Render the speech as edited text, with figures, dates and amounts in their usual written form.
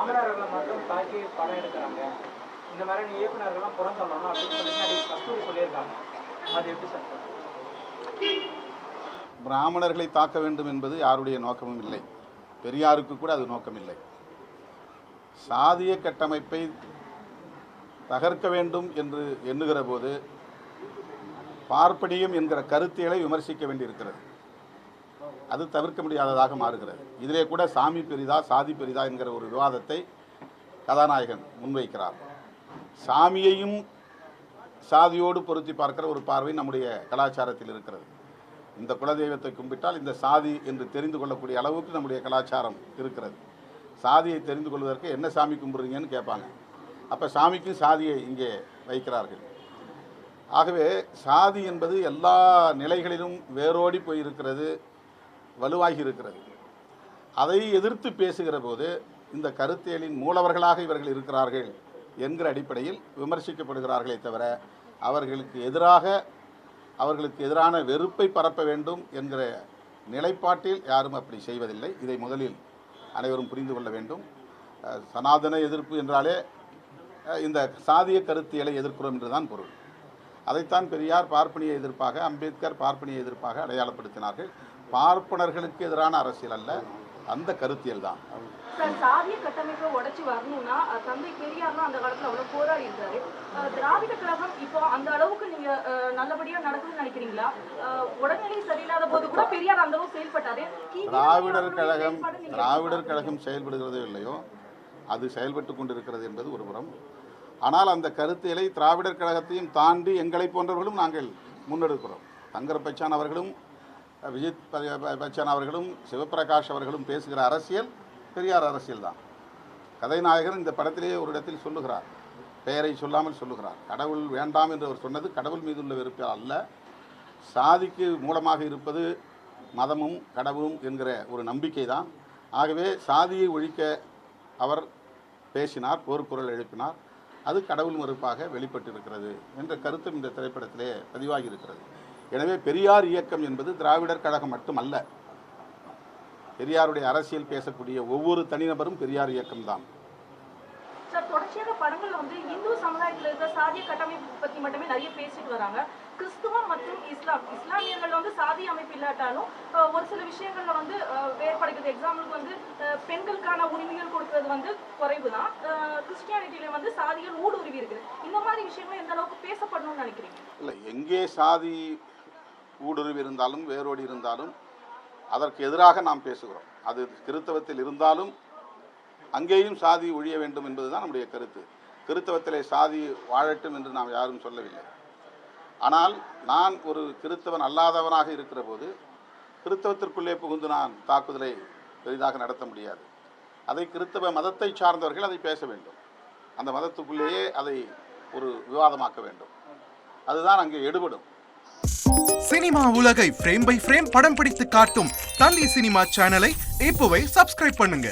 பிராமணர்களை மட்டும் தாக்கி படம் எடுக்கிறாங்க, இந்த மாதிரி இயக்குநர்கள்லாம் புறம் சொல்லணும் அப்படின்னு சொல்லி கஸ்தூரி சொல்லியிருக்காங்க. அது எப்படி சார்? பிராமணர்களை தாக்க வேண்டும் என்பது யாருடைய நோக்கமும் இல்லை. பெரியாருக்கு கூட அது நோக்கம் இல்லை. சாதிய கட்டமைப்பை தகர்க்க வேண்டும் என்று எண்ணுகிற போது பார்ப்பனியம் என்கிற கருத்தியலை விமர்சிக்க வேண்டியிருக்கிறது. அது தவிர்க்க முடியாததாக மாறுகிறது. இதிலே கூட சாமி பெரிதா சாதி பெரிதா என்கிற ஒரு விவாதத்தை கதாநாயகன் முன்வைக்கிறார். சாமியையும் சாதியோடு பொருத்தி பார்க்கிற ஒரு பார்வை நம்முடைய கலாச்சாரத்தில் இருக்கிறது. இந்த குலதெய்வத்தை கும்பிட்டால் இந்த சாதி என்று தெரிந்து கொள்ளக்கூடிய அளவுக்கு நம்முடைய கலாச்சாரம் இருக்கிறது. சாதியை தெரிந்து கொள்வதற்கு என்ன சாமி கும்பிட்றீங்கன்னு கேட்பாங்க. அப்போ சாமிக்கும் சாதியை இங்கே வைக்கிறார்கள். ஆகவே சாதி என்பது எல்லா நிலைகளிலும் வேரோடி போயிருக்கிறது, வலுவாகி இருக்கிறது. அதை எதிர்த்து பேசுகிற போது இந்த கருத்தியலின் மூலவர்களாக இவர்கள் இருக்கிறார்கள் என்கிற அடிப்படையில் விமர்சிக்கப்படுகிறார்களே தவிர அவர்களுக்கு எதிரான வெறுப்பை பரப்ப வேண்டும் என்கிற நிலைப்பாட்டில் யாரும் அப்படி செய்வதில்லை. இதை முதலில் அனைவரும் புரிந்து கொள்ள வேண்டும். சனாதன எதிர்ப்பு என்றாலே இந்த சாதிய கருத்தியலை எதிர்க்கிறோம் என்றுதான் பொருள். அதைத்தான் பெரியார் பார்ப்பனிய எதிர்ப்பாக, அம்பேத்கர் பார்ப்பனிய எதிர்ப்பாக அடையாளப்படுத்தினார்கள். பார்ப்பனர்களுக்கு எதிரான அரசியல் அல்ல, அந்த கருத்தியல் தான். சாதிய கட்டமைப்பை உடைச்சு வரணும்னா தந்தை பெரியார்லாம் அந்த காலத்துல அவ்வளவு போராடி இருக்காரு. திராவிட கழகம் இப்போ அந்த அளவுக்கு நீங்க நல்லபடியா நடக்குதுன்னு நினைக்கிறீங்களா? உடல்நிலை சரியில்லாத போது கூட பெரியார் அந்த அளவுக்கு செயல்பட்டாரு. திராவிடர் கழகம் செயல்படுகிறதோ இல்லையோ, அது செயல்பட்டு கொண்டிருக்கிறது என்பது ஒரு புறம். ஆனால் அந்த கருத்தியலை திராவிடர் கழகத்தையும் தாண்டி எங்களை போன்றவர்களும் நாங்கள் முன்னெடுக்கிறோம். தங்கர் பச்சான் அவர்களும் விஜித் பச்சான் அவர்களும் சிவபிரகாஷ் அவர்களும் பேசுகிற அரசியல் பெரியார் அரசியல் தான். கதைநாயகர் இந்த படத்திலேயே ஒரு இடத்தில் சொல்லுகிறார், பெயரை சொல்லாமல் சொல்லுகிறார், கடவுள் வேண்டாம் என்று அவர் சொன்னது கடவுள் மீதுள்ள வெறுப்பு அல்ல, சாதிக்கு மூலமாக இருப்பது மதமும் கடவுளும் என்கிற ஒரு நம்பிக்கை தான். ஆகவே சாதியை ஒழிக்க அவர் பேசினார், போர்க்குரல் எழுப்பினார். அது கடவுள் மறுப்பாக வெளிப்பட்டிருக்கிறது என்ற கருத்தும் இந்த திரைப்படத்திலே பதிவாகி இருக்கிறது. எனவே பெரியார் இயக்கம் என்பது திராவிடர் கழகம் மட்டுமல்ல. பெரியாருடைய அரசியல் பேசக்கூடிய ஒவ்வொரு தனிநபரும் பெரியார் இயக்கம்தான். சார், தொடர்ச்சியாக படங்கள் இந்து சமுதாயத்தில் இருக்கிற சாதிய கட்டமைப்பு பற்றி மட்டுமே நிறைய பேசிட்டு வராங்க. கிறிஸ்துவம் மற்றும் இஸ்லாமியர்கள் சாதி அமைப்பு இல்லாட்டாலும் ஒரு சில விஷயங்கள்ல வேறுபடுகிறது. எக்ஸாம்பிளுக்கு பெண்களுக்கான உரிமைகள் கொடுக்கறது குறைவு தான். கிறிஸ்டியானிட்டியில சாதிகள் ஊடுருவி இருக்குது. இந்த மாதிரி விஷயங்கள் எந்த அளவுக்கு பேசப்படணும்னு நினைக்கிறீங்க? இல்லை, எங்கே சாதி ஊடுருவி இருந்தாலும் வேரோடி இருந்தாலும் அதற்கு எதிராக நாம் பேசுகிறோம். அது கிறித்தவத்தில் இருந்தாலும் அங்கேயும் சாதி ஒழிய வேண்டும் என்பதுதான் நம்முடைய கருத்து. கிறித்தவத்திலே சாதி வாழட்டும் என்று நாம் யாரும் சொல்லவில்லை. ஆனால் நான் ஒரு கிறித்தவன் அல்லாதவனாக இருக்கிற போது கிறித்தவத்திற்குள்ளே புகுந்து நான் தாக்குதலை பெரிதாக நடத்த முடியாது. அதை கிறித்தவ மதத்தை சார்ந்தவர்கள் அதை பேச வேண்டும். அந்த மதத்துக்குள்ளேயே அதை ஒரு விவாதமாக்க வேண்டும். அதுதான் அங்கே எடுபடும். சினிமா உலகை ஃப்ரேம் பை ஃப்ரேம் படம் பிடித்து காட்டும் தந்தி சினிமா சேனலை இப்போவே சப்ஸ்கிரைப் பண்ணுங்க.